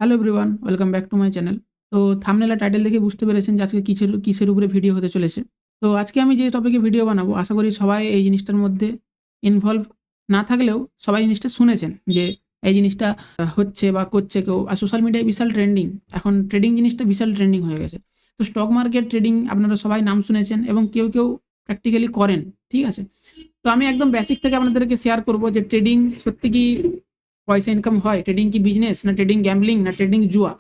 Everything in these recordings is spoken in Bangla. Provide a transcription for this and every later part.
Hello everyone, welcome back to my channel. তো থাম্বনেল আর টাইটেল দেখে বুঝতে পেরেছেন যে আজকে কিসের উপরে ভিডিও হতে চলেছে। তো আজকে আমি যে টপিকে ভিডিও বানাবো আশা করি সবাই এই জিনিসটার মধ্যে ইনভলভ না থাকলেও সবাই জিনিসটা শুনেছেন যে এই জিনিসটা হচ্ছে বা করছে কেউ। আর সোশ্যাল মিডিয়ায় বিশাল ট্রেন্ডিং, এখন ট্রেডিং জিনিসটা বিশাল ট্রেন্ডিং হয়ে গেছে। তো স্টক মার্কেট ট্রেডিং আপনারা সবাই নাম শুনেছেন এবং কেউ প্র্যাকটিক্যালি করেন, ঠিক আছে? তো আমি একদম বেসিক থেকে আপনাদেরকে শেয়ার করব যে ট্রেডিং সত্যি কি পয়সা ইনকাম হয়, ট্রেডিং কি বিজনেস, না ট্রেডিং গ্যাম্বলিং, না ট্রেডিং জুয়া।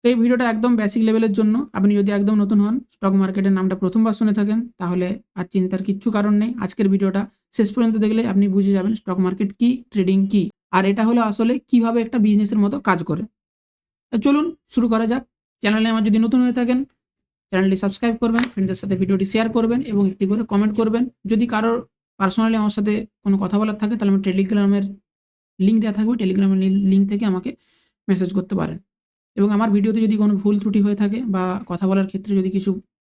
তো এই ভিডিওটা একদম বেসিক লেভেলের জন্য। আপনি যদি একদম নতুন হন, স্টক মার্কেটের নামটা প্রথমবার শুনে থাকেন, তাহলে আর চিন্তার কিচ্ছু কারণ নেই। আজকের ভিডিওটা শেষ পর্যন্ত দেখলে আপনি বুঝে যাবেন স্টক মার্কেট কি, ট্রেডিং কি, আর এটা হলো আসলে কিভাবে একটা বিজনেসের মতো কাজ করে। তো চলুন শুরু করা যাক। চ্যানেলে আমার যদি নতুন হয়ে থাকেন, চ্যানেলটি সাবস্ক্রাইব করবেন, ফ্রেন্ডদের সাথে ভিডিওটি শেয়ার করবেন এবং একটি করে কমেন্ট করবেন। যদি কারোর পার্সোনালি আমার সাথে কোনো কথা বলার থাকে, তাহলে আমি টেলিগ্রামের লিঙ্ক দেওয়া থাকবে, টেলিগ্রামের লিঙ্ক থেকে আমাকে মেসেজ করতে পারেন। এবং আমার ভিডিওতে যদি কোনো ভুল ত্রুটি হয়ে থাকে বা কথা বলার ক্ষেত্রে যদি কিছু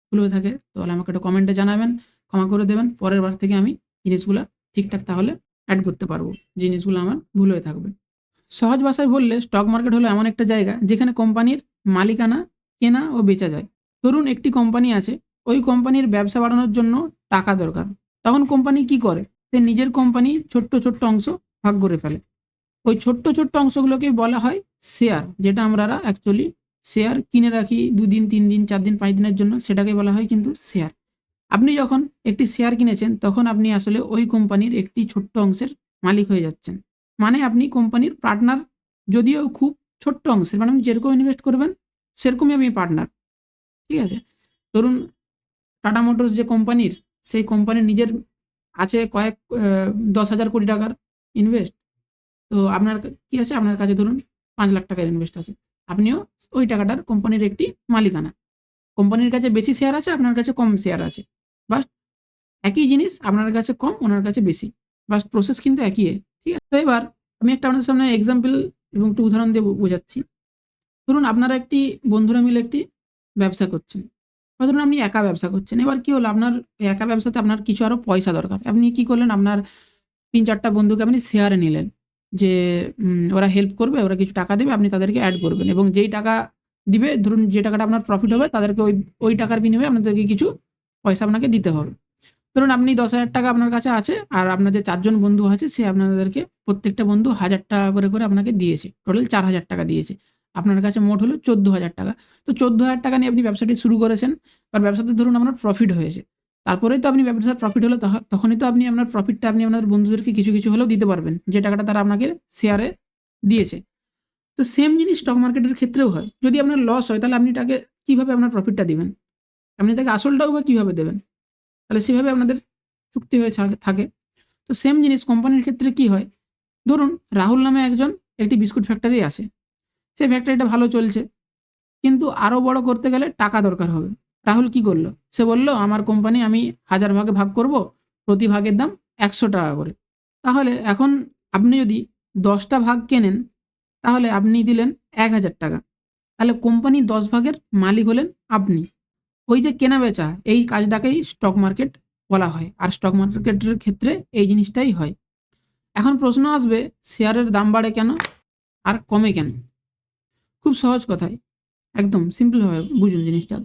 ভুল হয়ে থাকে, তাহলে আমাকে একটা কমেন্টে জানাবেন, ক্ষমা করে দেবেন। পরের বার থেকে আমি জিনিসগুলা ঠিকঠাক তাহলে অ্যাড করতে পারবো, জিনিসগুলো আমার ভুল হয়ে থাকবে। সহজ ভাষায় বললে স্টক মার্কেট হলো এমন একটা জায়গা যেখানে কোম্পানির মালিকানা কেনা ও বেচা যায়। ধরুন একটি কোম্পানি আছে, ওই কোম্পানির ব্যবসা বাড়ানোর জন্য টাকা দরকার। তখন কোম্পানি কি করে? সে নিজের কোম্পানি ছোট্ট অংশ ভাগ করে ফেলে। ওই ছোট্ট অংশগুলোকে বলা হয় শেয়ার, যেটা আমরা অ্যাকচুয়ালি শেয়ার কিনে রাখি ২ দিন, ৩ দিন, ৪ দিন, ৫ দিনের জন্য, সেটাকে বলা হয় কিন্তু শেয়ার। আপনি যখন একটি শেয়ার কিনেছেন, তখন আপনি আসলে ওই কোম্পানির একটি ছোট্ট অংশের মালিক হয়ে যাচ্ছেন। মানে আপনি কোম্পানির পার্টনার, যদিও খুব ছোট্ট অংশের। মানে আপনি যেরকম ইনভেস্ট করবেন সেরকমই আপনি পার্টনার, ঠিক আছে? ধরুন টাটা মোটরস যে কোম্পানির, সেই কোম্পানির নিজের আছে কয়েক ১০,০০০ কোটি টাকার ইনভেস্ট। তো আপনার কি আছে? আপনার কাছে ধরুন ৫,০০,০০০ টাকার ইনভেস্ট আছে। আপনিও ওই টাকাটার কোম্পানির একটি মালিকানা। কোম্পানির কাছে বেশি শেয়ার আছে, আপনার কাছে কম শেয়ার আছে। বাস একই জিনিস, আপনার কাছে কম, ওনার কাছে বেশি। বাস প্রসেস কিন্তু একই, ঠিক আছে? তো এবার আমি একটা আপনাদের সামনে এক্সাম্পল এবং একটু উদাহরণ দিয়ে বোঝাচ্ছি। ধরুন আপনারা বন্ধুরা মিলে একটি ব্যবসা করছেন। বা ধরুন আপনি একা ব্যবসা করছেন। এবার কি হলো, আপনার একা ব্যবসাতে আপনার কিছু আরো পয়সা দরকার। আপনি কি করলেন, আপনার ৩-৪ টা বন্ধুকে আপনি শেয়ারে নিলেন। যে ওরা হেল্প করবে, ওরা কিছু টাকা দেবে, আপনি তাদেরকে এড করবেন এবং যেই টাকা দিবে, ধরুন যে টাকাটা আপনার প্রফিট হবে, তাদেরকে ওই টাকার বিনিময়ে আপনাদেরকে কিছু পয়সা আপনাকে দিতে হবে। ধরুন আপনি ১০,০০০ টাকা আপনার কাছে আছে, আর আপনার যে ৪ জন বন্ধু আছে, সে আপনাদেরকে প্রত্যেকটা বন্ধু ১,০০০ টাকা করে আপনাকে দিয়েছে। টোটাল ৪,০০০ টাকা দিয়েছে। আপনার কাছে মোট হলো ১৪,০০০ টাকা। তো ১৪,০০০ টাকা নিয়ে আপনি ব্যবসাটি শুরু করেছেন। আর ব্যবসাতে ধরুন আপনার প্রফিট হয়েছে। তারপরেই তো আপনি ব্যবসার প্রফিট হলো, তখনই তো আপনি আপনার প্রফিটটা আপনি আপনার বন্ধুদেরকে কিছু হলেও দিতে পারবেন, যে টাকাটা তারা আপনাকে শেয়ারে দিয়েছে। তো সেম জিনিস স্টক মার্কেটের ক্ষেত্রেও হয়। যদি আপনার লস হয়, তাহলে আপনি তাকে কিভাবে আপনার প্রফিটটা দিবেন? আপনি তাকে আসলটাও বা কিভাবে দেবেন? তাহলে সেভাবে আপনাদের চুক্তি হয়ে থাকে। তো সেম জিনিস কোম্পানির ক্ষেত্রে কি হয়? ধরুন রাহুল নামে একজন একটি বিস্কুট ফ্যাক্টরি আছে। সেই ফ্যাক্টরিটা ভালো চলছে। কিন্তু আরো বড় করতে গেলে টাকা দরকার হবে। রাহুল কি করল? সে বলল, "আমার কোম্পানি আমি ১,০০০ ভাগে ভাগ করব। প্রতি ভাগের দাম ৳১০০ করে।" তাহলে এখন আপনি যদি ১০ টা ভাগ কেনেন, তাহলে আপনি দিলেন ৳১,০০০। তাহলে কোম্পানি ১০ ভাগের মালিক হলেন আপনি। ওই যে কেনা-বেচা, এই কাজটাকেই স্টক মার্কেট বলা হয়। আর স্টক মার্কেটের ক্ষেত্রে এই জিনিসটাই হয়। এখন প্রশ্ন আসবে, শেয়ারের দাম বাড়ে কেন? আর কমে কেন? খুব সহজ কথায়, একদম সিম্পল ভাবে বুঝুন জিনিসটা।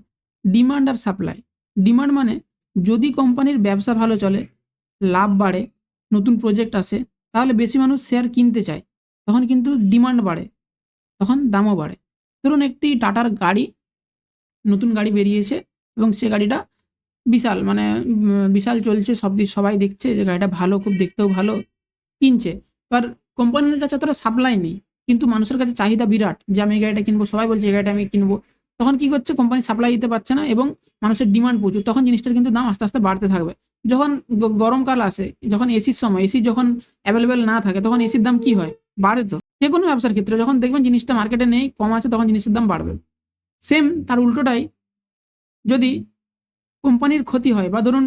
ডিমান্ড আর সাপ্লাই। ডিমান্ড মানে যদি কোম্পানির ব্যবসা ভালো চলে, লাভ বাড়ে, নতুন প্রজেক্ট আসে, তাহলে বেশি মানুষ শেয়ার কিনতে চায়। তখন কিন্তু ডিমান্ড বাড়ে, তখন দামও বাড়ে। ধরুন একটি টাটার গাড়ি, নতুন গাড়ি বেরিয়েছে এবং সে গাড়িটা বিশাল, মানে বিশাল চলছে, সবাই দেখছে যে গাড়িটা ভালো, খুব দেখতেও ভালো, কিনছে। এবার কোম্পানির কাছে অতটা সাপ্লাই নেই। কিন্তু মানুষের কাছে চাহিদা বিরাট, যে আমি এই গাড়িটা কিনবো, সবাই বলছে এই গাড়িটা আমি কিনবো। তখন কি করছে, কোম্পানি সাপ্লাই দিতে পারছে না এবং মানুষের ডিমান্ড প্রচুর। তখন জিনিসটার কিন্তু দাম আস্তে বাড়তে থাকবে। যখন গরমকাল আসে, যখন এসির সময়, এসি যখন এভেলেবেল না থাকে, তখন এসির দাম কি হয়? বাড়ে তো। যেকোনো ব্যবসার ক্ষেত্রে যখন দেখবেন জিনিসটা মার্কেটে নেই, কম আছে, তখন জিনিসের দাম বাড়বে। সেম তার উল্টোটাই, যদি কোম্পানির ক্ষতি হয় বা ধরুন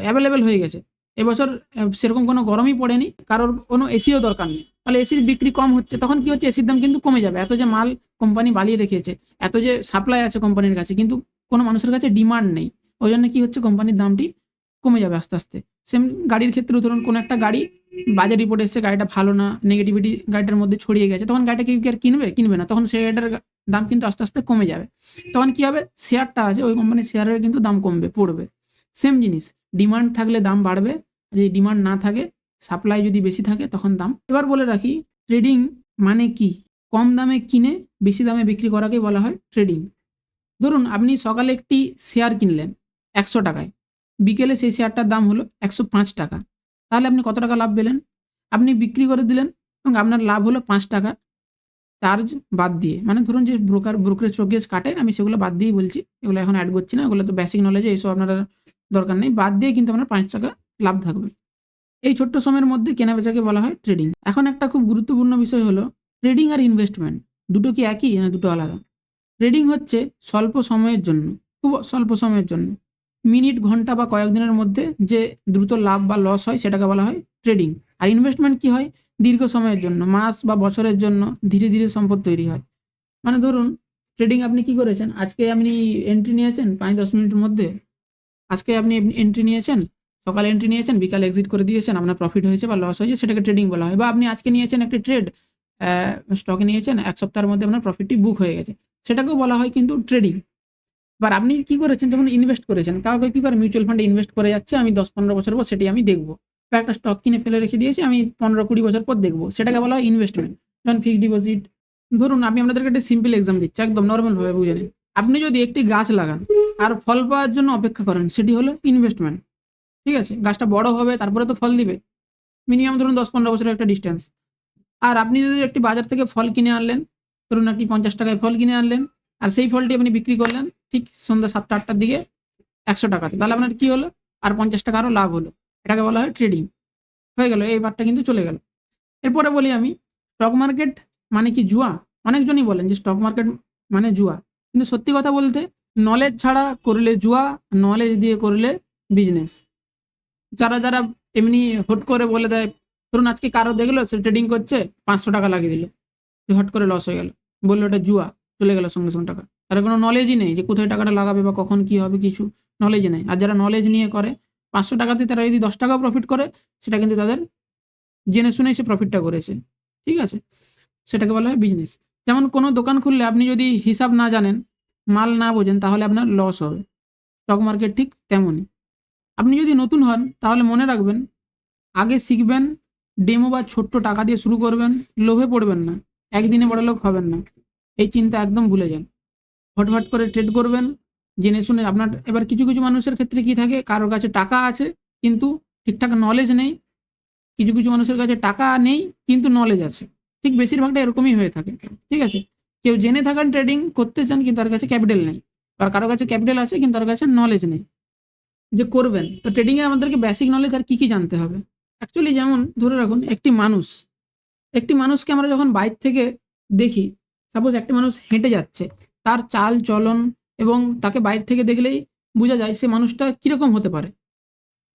অ্যাভেলেবেল হয়ে গেছে। এবছর সেরকম কোনো গরমই পড়েনি, কারোর কোনো এসিও দরকার নেই। তাহলে এসির বিক্রি কম হচ্ছে, তখন কি হচ্ছে, এসির দাম কিন্তু কমে যাবে। এত যে মাল কোম্পানি বানিয়ে রেখেছে, এত যে সাপ্লাই আছে কোম্পানির কাছে, কিন্তু কোনো মানুষের কাছে ডিমান্ড নেই। ওই জন্য কি হচ্ছে, কোম্পানির দামটি কমে যাবে আস্তে। সেম গাড়ির ক্ষেত্রেও ধরুন কোনো একটা গাড়ি বাজার রিপোর্ট এসছে গাড়িটা ভালো না, নেগেটিভিটি গাড়িটার মধ্যে ছড়িয়ে গেছে, তখন গাড়িটা কেউ কি আর কিনবে না, তখন সেই গাড়িটার দাম কিন্তু আস্তে আস্তে কমে যাবে। তখন কি হবে, শেয়ারটা আছে ওই কোম্পানির শেয়ারের কিন্তু দাম কমবে, পড়বে। সেম জিনিস, ডিমান্ড থাকলে দাম বাড়বে, যদি ডিমান্ড না থাকে, সাপ্লাই যদি বেশি থাকে তখন দাম। এবার বলে রাখি ট্রেডিং মানে কি, কম দামে কিনে বেশি দামে বিক্রি করাকে বলা হয় ট্রেডিং। ধরুন আপনি সকালে একটি শেয়ার কিনলেন 100 টাকায়, বিকেলে সেই শেয়ারটার দাম হলো 105 টাকা, তাহলে আপনি কত টাকা লাভ পেলেন? আপনি বিক্রি করে দিলেন এবং আপনার লাভ হলো 5 টাকা চার্জ বাদ দিয়ে, মানে ধরুন যে ব্রোকারেজ টোকেজ কাটে, আমি সেগুলো বাদ দিয়েই বলছি, এগুলো এখন অ্যাড করছি না, এগুলো তো বেসিক নলেজে, এইসব আপনারা দরকার নেই, বাদ দিয়ে কিন্তু আপনার 5 টাকা লাভ থাকবে। এই ছোট্ট সময়ের মধ্যে কেনাবেচাকে বলা হয় ট্রেডিং। এখন একটা খুব গুরুত্বপূর্ণ বিষয় হলো ট্রেডিং আর ইনভেস্টমেন্ট দুটো কি একই না দুটো আলাদা? ট্রেডিং হচ্ছে স্বল্প সময়ের জন্য, খুব স্বল্প সময়ের জন্য, মিনিট, ঘন্টা বা কয়েকদিনের মধ্যে যে দ্রুত লাভ বা লস হয় সেটাকে বলা হয় ট্রেডিং। আর ইনভেস্টমেন্ট কি হয়, দীর্ঘ সময়ের জন্য, মাস বা বছরের জন্য ধীরে ধীরে সম্পদ তৈরি হয়। মানে ধরুন ট্রেডিং আপনি কি করেছেন, আজকে আপনি এন্ট্রি নিয়েছেন 5-10 মিনিটের মধ্যে, আজকে আপনি এন্ট্রি নিয়েছেন, সকালে এন্ট্রি নিয়েছেন, বিকালে এক্সিট করে দিয়েছেন, আপনার প্রফিট হয়েছে বা লস হয়েছে, সেটাকে ট্রেডিং বলা হয়। বা আপনি আজকে নিয়েছেন একটি ট্রেড, স্টকে নিয়েছেন, 1 সপ্তাহের মধ্যে আপনার প্রফিটটি বুক হয়ে গেছে, সেটাকেও বলা হয় কিন্তু ট্রেডিং। এবার আপনি কি করেছেন, যখন ইনভেস্ট করেছেন, কাউকে কি করে মিউচুয়াল ফান্ডে ইনভেস্ট করে যাচ্ছে, আমি 10-15 বছর পর সেটি আমি দেখবো, বা একটা স্টক কিনে ফেলে রেখে দিয়েছি, আমি 15-20 বছর পর দেখবো, সেটাকে বলা হয় ইনভেস্টমেন্ট। যেমন ফিক্সড ডিপোজিট। ধরুন আমি আপনাদেরকে একটা সিম্পল এক্সাম দিচ্ছি, একদম নর্মাল ভাবে বুঝে নিন। আপনি যদি একটি গাছ লাগান আর ফল পাওয়ার জন্য অপেক্ষা করেন, সেটি হলো ইনভেস্টমেন্ট। ঠিক আছে, গাছটা বড় হবে তারপরে তো ফল দিবে, মিনিমাম ধরুন 10-15 বছরের একটা ডিস্টেন্স। আর আপনি যদি একটি বাজার থেকে ফল কিনে আনলেন, ধরুন একটি 50 টাকায় ফল কিনে আনলেন, আর সেই ফলটি আপনি বিক্রি করলেন ঠিক সন্ধ্যা 7টা-8টার দিকে 100 টাকাতে, তাহলে আপনার কি হলো, আর 50 টাকা আরও লাভ হলো, এটাকে বলা হয় ট্রেডিং। হয়ে গেল, এই পার্টটা কিন্তু চলে গেল। এরপরে বলি আমি, স্টক মার্কেট মানে কি জুয়া? অনেকজনই বলেন যে স্টক মার্কেট মানে জুয়া, কিন্তু সত্যি কথা বলতে নলেজ ছাড়া করলে জুয়া, নলেজ দিয়ে করলে বিজনেস। যারা এমনি হুট করে বলে দেয়, ধরুন আজকে কারো দেখলো সে ট্রেডিং করছে, 500 টাকা লাগিয়ে দিল, হট করে লস হয়ে গেল, বললো এটা জুয়া, চলে গেল সঙ্গে সঙ্গে টাকা, তার কোনো নলেজই নেই যে কোথায় টাকাটা লাগাবে বা কখন কি হবে, কিছু নলেজ নেই। আর যারা নলেজ নিয়ে করে, 500 টাকাতে তারা যদি 10 টাকাও প্রফিট করে, সেটা কিন্তু তাদের জেনে শুনেই সে প্রফিটটা করেছে। ঠিক আছে, সেটাকে বলা হয় বিজনেস। যেমন কোনো দোকান খুললে আপনি যদি হিসাব না জানেন, মাল না বোঝেন, তাহলে আপনার লস হবে। স্টক মার্কেট ঠিক তেমনই। আপনি যদি নতুন হন তাহলে মনে রাখবেন, আগে শিখবেন, ডেমো বা ছোট্ট টাকা দিয়ে শুরু করবেন, লোভে পড়বেন না, একদিনে বড়লোক হবেন না, এই চিন্তা একদম ভুলে যান। হটহট করে ট্রেড করবেন, জেনে শুনে। আপনার এবার কিছু কিছু মানুষের ক্ষেত্রে কি থাকে, কারোর কাছে টাকা আছে কিন্তু ঠিকঠাক নলেজ নেই, কিছু কিছু মানুষের কাছে টাকা নেই কিন্তু নলেজ আছে, ঠিক বেশিরভাগটা এরকমই হয়ে থাকে। ঠিক আছে, কেউ জেনে থাকেন ট্রেডিং করতে চান কিন্তু তার কাছে ক্যাপিটাল নেই, আর কারো কাছে ক্যাপিটাল আছে কিন্তু তার কাছে নলেজ নেই যে করবেন। তো ট্রেডিংয়ে আমাদেরকে বেসিক নলেজ আর কি জানতে হবে। অ্যাকচুয়ালি যেমন ধরে রাখুন, একটি মানুষকে আমরা যখন বাইরে থেকে দেখি, সাপোজ একটি মানুষ হেঁটে যাচ্ছে, তার চাল চলন এবং তাকে বাইরে থেকে দেখলেই বোঝা যায় সে মানুষটা কিরকম হতে পারে।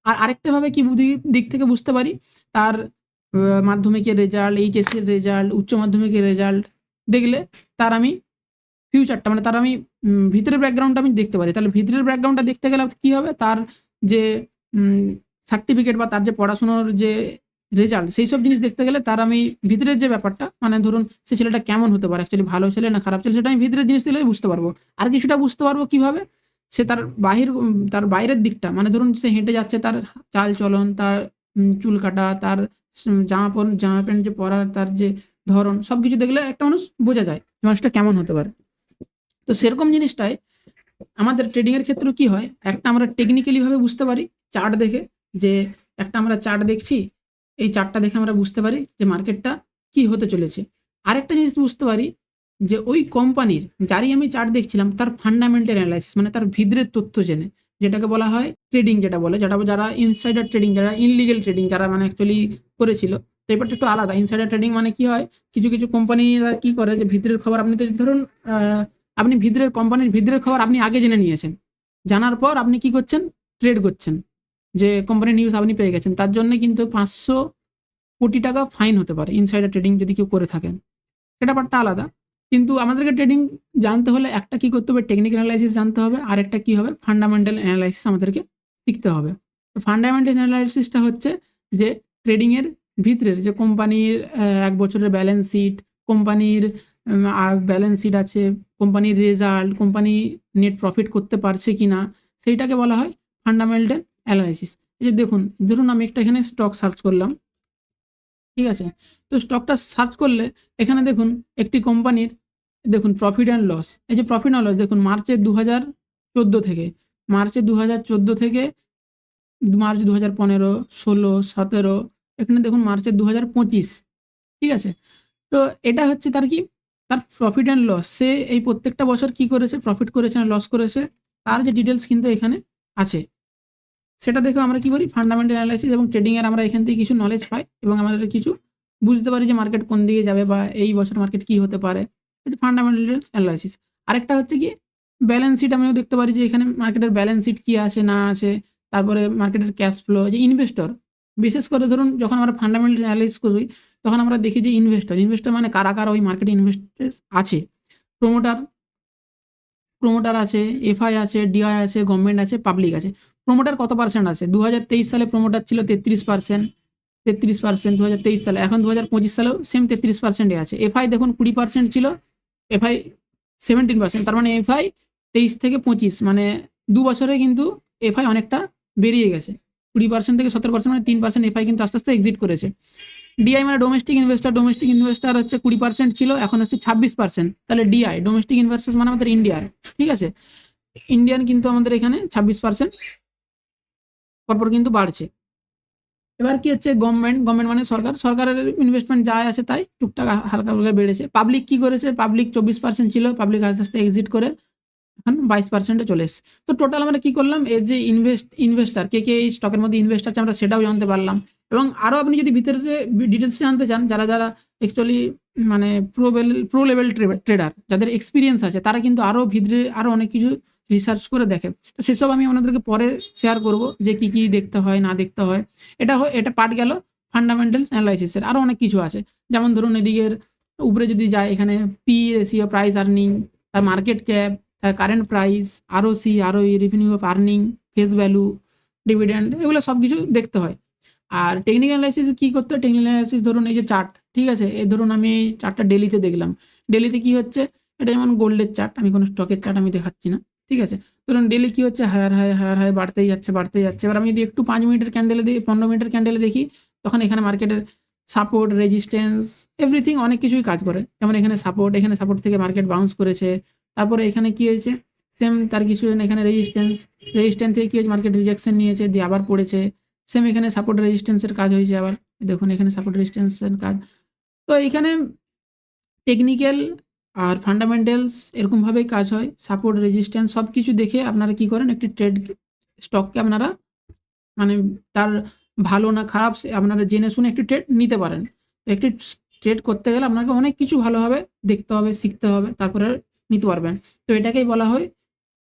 আর আরেকটা ভাবে কি দিক থেকে বুঝতে পারি, তার মাধ্যমিকের রেজাল্ট, এইচএসসি এর রেজাল্ট, উচ্চ মাধ্যমিকের রেজাল্ট দেখলে তার আমি ফিউচারটা, মানে তার আমি ভিতরের ব্যাকগ্রাউন্ডটা আমি দেখতে পারি। তাহলে ভিতরের ব্যাকগ্রাউন্ডটা দেখতে গেলে কি হবে, তার যে সার্টিফিকেট বা তার যে পড়াশোনার যে রেজাল্ট, সেই সব জিনিস দেখতে গেলে তার আমি ভিতরের যে ব্যাপারটা, মানে ধরুন সে ছেলেটা কেমন হতে পারে, অ্যাকচুয়ালি ভালো ছেলে না খারাপ ছেলে, সেটা আমি ভিতরের জিনিস দিলে বুঝতে পারবো। আর কিছুটা বুঝতে পারবো কিভাবে, সে তার বাইরের দিকটা, মানে ধরুন সে হেঁটে যাচ্ছে, তার চাল চলন, তার চুল কাটা, তার জামা প্যান্ট যে পরার, তার যে ধরন, সবকিছু দেখলে একটা মানুষ বোঝা যায় মানুষটা কেমন হতে পারে। তো সেরকম জিনিসটাই আমাদের ট্রেডিং এর ক্ষেত্রে কি হয়, একটা আমরা টেকনিক্যালি ভাবে বুঝতে পারি চার্ট দেখে, যে একটা আমরা চার্ট দেখছি, এই চার্টটা দেখে আমরা বুঝতে পারি যে মার্কেটটা কি হতে চলেছে। আরেকটা জিনিস বুঝতে পারি যে ওই কোম্পানির, যারই আমি চার্ট দেখছিলাম, তার ফান্ডামেন্টাল অ্যানালাইসিস, মানে তার ভিতরের তথ্য জেনে, যেটাকে বলা হয় ট্রেডিং, যারা ইনসাইডার ট্রেডিং, যারা ইনলিগেল ট্রেডিং, যারা মানে অ্যাকচুয়ালি করেছিল। তো ব্যাপারটা একটু আলাদা। ইনসাইডার ট্রেডিং মানে কি হয়, কিছু কিছু কোম্পানিরা কি করে, যে ভিতরের খবর, আপনি তো ধরুন আপনি কোম্পানির ভিতরের খবর আপনি আগে জেনে নিয়েছেন, জানার পর আপনি কি করছেন, ট্রেড করছেন, যে কোম্পানির নিউজ আপনি পেয়ে গেছেন, তার জন্য কিন্তু 500 কোটি টাকা ফাইন হতে পারে ইনসাইডার ট্রেডিং যদি কেউ করে থাকেন। সেটা ব্যাপারটা আলাদা। কিন্তু আমাদেরকে ট্রেডিং জানতে হলে একটা কি করতে হবে, টেকনিক্যাল অ্যানালাইসিস জানতে হবে, আর একটা কি হবে, ফান্ডামেন্টাল অ্যানালাইসিস আমাদেরকে শিখতে হবে। তো ফান্ডামেন্টাল অ্যানালাইসিসটা হচ্ছে যে ট্রেডিং এর ভিতরের যে কোম্পানির 1 বছরের ব্যালেন্স শিট, কোম্পানির ব্যালেন্স শিট আছে, কোম্পানির রেজাল্ট, কোম্পানি নেট প্রফিট করতে পারছে কিনা, সেইটাকে বলা হয় ফান্ডামেন্টাল অ্যানালাইসিস। এই যে ধরুন আমি একটা এখানে স্টক সার্চ করলাম, ঠিক আছে? তো স্টকটা সার্চ করলে এখানে দেখুন একটি কোম্পানির প্রফিট অ্যান্ড লস। এই যে প্রফিট অ্যান্ড লস দেখুন মার্চের 2014 থেকে, মার্চের 2014 থেকে মার্চ 2015, 16, 17, এখানে দেখুন মার্চের 2025, ঠিক আছে? তো এটা হচ্ছে তার কি, তার প্রফিট অ্যান্ড লস। সে এই প্রত্যেকটা বছর কি করেছে, প্রফিট করেছে না লস করেছে, তার যে ডিটেলস কিন্তু এখানে আছে। সেটা দেখে আমরা কি করি, ফান্ডামেন্টাল অ্যানালাইসিস এবং ট্রেডিংয়ের আমরা এখান থেকে কিছু নলেজ পাই এবং আমাদের কিছু বুঝতে পারি যে মার্কেট কোন দিকে যাবে বা এই বছর মার্কেট কি হতে পারে। এটা ফান্ডামেন্টাল অ্যানালাইসিস। আরেকটা হচ্ছে কি, ব্যালেন্স শিট আমিও দেখতে পারি যে এখানে মার্কেটের ব্যালেন্স শিট কি আছে না আছে, তারপরে মার্কেটের ক্যাশ ফ্লো, যে ইনভেস্টর, বিশেষ করে ধরুন যখন আমরা ফান্ডামেন্টাল অ্যানালাইসিস করি তখন আমরা দেখি যে ইনভেস্টর মানে কারা কারা ওই মার্কেটে ইনভেস্টার্স আছে। প্রোমোটার আছে, এফআই আছে, ডিআই আছে, গভর্নমেন্ট আছে, পাবলিক আছে। প্রোমোটার কত পার্সেন্ট আছে? 2023 সালে প্রোমোটার ছিল 33%, 33% 2023 সালে। এখন 2025 সালেও সেম 33%-এ আছে। এফআই দেখুন 20% ছিল, এফআই 17%। তার মানে এফআই 23 থেকে 25 মানে 2 বছরে কিন্তু এফআই অনেকটা বেরিয়ে গেছে। 20% থেকে 17% মানে 3% এফআই কিন্তু আস্তে আস্তে এক্সিট করেছে। ডিআই মানে ডোমেস্টিক ইনভেস্টার হচ্ছে 20% ছিল, এখন হচ্ছে 26%। তাহলে ডিআই ডোমেস্টিক ইনভেস্টার্স মানে আমাদের ইন্ডিয়ার, ঠিক আছে? ইন্ডিয়ান কিন্তু আমাদের এখানে 26% পরপর কিন্তু বাড়ছে। এবার কি হচ্ছে, গভর্নমেন্ট মানে সরকারের ইনভেস্টমেন্ট যা আছে তাই টুকটাক হালকা হালকা বেড়েছে। পাবলিক কি করেছে, পাবলিক 24% ছিল, পাবলিক আস্তে আস্তে এক্সিট করে এখন 22%-এ চলে এসছে। তো টোটাল আমরা কি করলাম, এর যে ইনভেস্টার কে এই স্টকের মধ্যে ইনভেস্ট আছে আমরা সেটাও জানতে পারলাম। এবং আরও আপনি যদি ভিতরে ডিটেলস জানতে চান, যারা অ্যাকচুয়ালি মানে প্রো লেভেল ট্রেডার, যাদের এক্সপিরিয়েন্স আছে, তারা কিন্তু আরও ভিতরে আরও অনেক কিছু রিসার্চ করে দেখে। তো সেসব আমি আপনাদেরকে পরে শেয়ার করব যে কি কি দেখতে হয় না দেখতে হয়। এটা পার্ট গেল ফান্ডামেন্টাল অ্যানালাইসিসের। আরও অনেক কিছু আছে, যেমন ধরুন এদিকের উপরে যদি যায়, এখানে পি রেশিও, প্রাইস আর্নিং, তার market cap, current price, ROC, আরওই, revenue of earning, face value, dividend, এগুলো সব কিছু দেখতে হয়। আর টেকনিক্যাল অ্যানালাইসিস কি করতে হয়, টেকনিক্যাল অ্যানালাইসিস ধরুন এই যে চার্ট, ঠিক আছে? এই ধরুন আমি এই চার্টটা ডেলিতে দেখলাম, ডেলিতে কি হচ্ছে, এটা যেমন গোল্ডের চার্ট, আমি কোনো স্টকের চার্ট আমি দেখাচ্ছি না, ঠিক আছে? ধরুন ডেলি কি হচ্ছে, হায়ার হাই বাড়তেই যাচ্ছে। এবার আমি যদি একটু 5 মিনিটের ক্যান্ডেলে দিই, 15 মিনিটের ক্যান্ডেলে দেখি, তখন এখানে মার্কেটের সাপোর্ট, রেজিস্ট্যান্স, এভরিথিং অনেক কিছুই কাজ করে। যেমন এখানে সাপোর্ট থেকে মার্কেট বাউন্স করেছে, তারপরে এখানে কি হয়েছে, সেম তার কিছু এখানে রেজিস্ট্যান্স থেকে কি হয়েছে, মার্কেট রিজেকশন নিয়েছে, দিয়ে আবার পড়েছে। সেম এখানে সাপোর্ট রেজিস্ট্যান্সের কাজ হয়েছে, আবার দেখুন এখানে সাপোর্ট রেজিস্ট্যান্সের কাজ। তো এইখানে টেকনিক্যাল আর ফান্ডামেন্টালস এরকমভাবেই কাজ হয়। সাপোর্ট, রেজিস্ট্যান্স সব কিছু দেখে আপনারা কি করেন, একটি স্টককে আপনারা মানে তার ভালো না খারাপ আপনারা জেনে শুনে একটি ট্রেড নিতে পারেন। তো একটি ট্রেড করতে গেলে আপনাকে অনেক কিছু ভালোভাবে দেখতে হবে, শিখতে হবে, তারপরে নিতে পারবেন। তো এটাকেই বলা হয়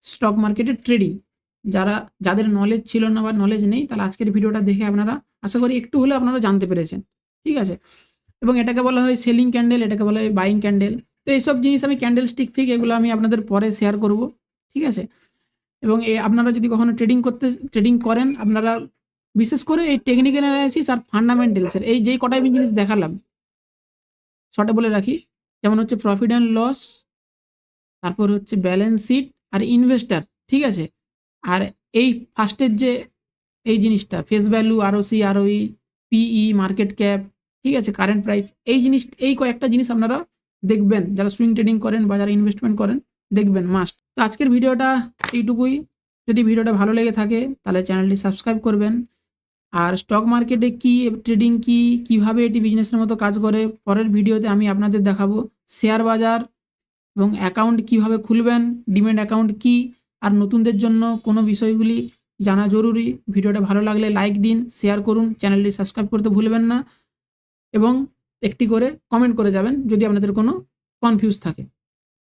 স্টক মার্কেটের ট্রেডিং। যাদের নলেজ ছিল না বা নলেজ নেই, তাহলে আজকের ভিডিওটা দেখে আপনারা আশা করি একটু হলেও আপনারা জানতে পেরেছেন, ঠিক আছে? এবং এটাকে বলা হয় সেলিং ক্যান্ডেল, এটাকে বলা হয় বাইং ক্যান্ডেল। তো এইসব জিনিস আমি ক্যান্ডেল স্টিক এগুলো আমি আপনাদের পরে শেয়ার করব, ঠিক আছে? এবং আপনারা যদি কখনো ট্রেডিং করেন, আপনারা বিশেষ করে এই টেকনিক্যাল অ্যানালাইসিস আর ফান্ডামেন্টালসের এই যেই কটাই আমি জিনিস দেখালাম, শর্টে বলে রাখি, যেমন হচ্ছে প্রফিট অ্যান্ড লস, তারপর হচ্ছে ব্যালেন্স শিট আর ইনভেস্টার, ঠিক আছে? আর এই ফার্স্টের যে এই জিনিসটা, face value, ROC, ROE, PE, market cap, ঠিক আছে, কারেন্ট প্রাইস, এই কয়েকটা জিনিস আপনারা দেখবেন, যারা সুইং ট্রেডিং করেন বা যারা ইনভেস্টমেন্ট করেন, দেখবেন মাস্ট। তো আজকের ভিডিওটা এইটুকুই। যদি ভিডিওটা ভালো লেগে থাকে তাহলে চ্যানেলটি সাবস্ক্রাইব করবেন। আর স্টক মার্কেটে কি ট্রেডিং কিভাবে এটি বিজনেসের মতো কাজ করে, পরের ভিডিওতে আমি আপনাদের দেখাবো। শেয়ার বাজার এবং অ্যাকাউন্ট কিভাবে খুলবেন, ডিম্যাট অ্যাকাউন্ট কি, আর নতুনদের জন্য কোনো বিষয়গুলি জানা জরুরি। ভিডিওটা ভালো লাগলে লাইক দিন, শেয়ার করুন, চ্যানেলটি সাবস্ক্রাইব করতে ভুলবেন না এবং একটি করে কমেন্ট করে যাবেন যদি আপনাদের কোনো কনফিউজ থাকে।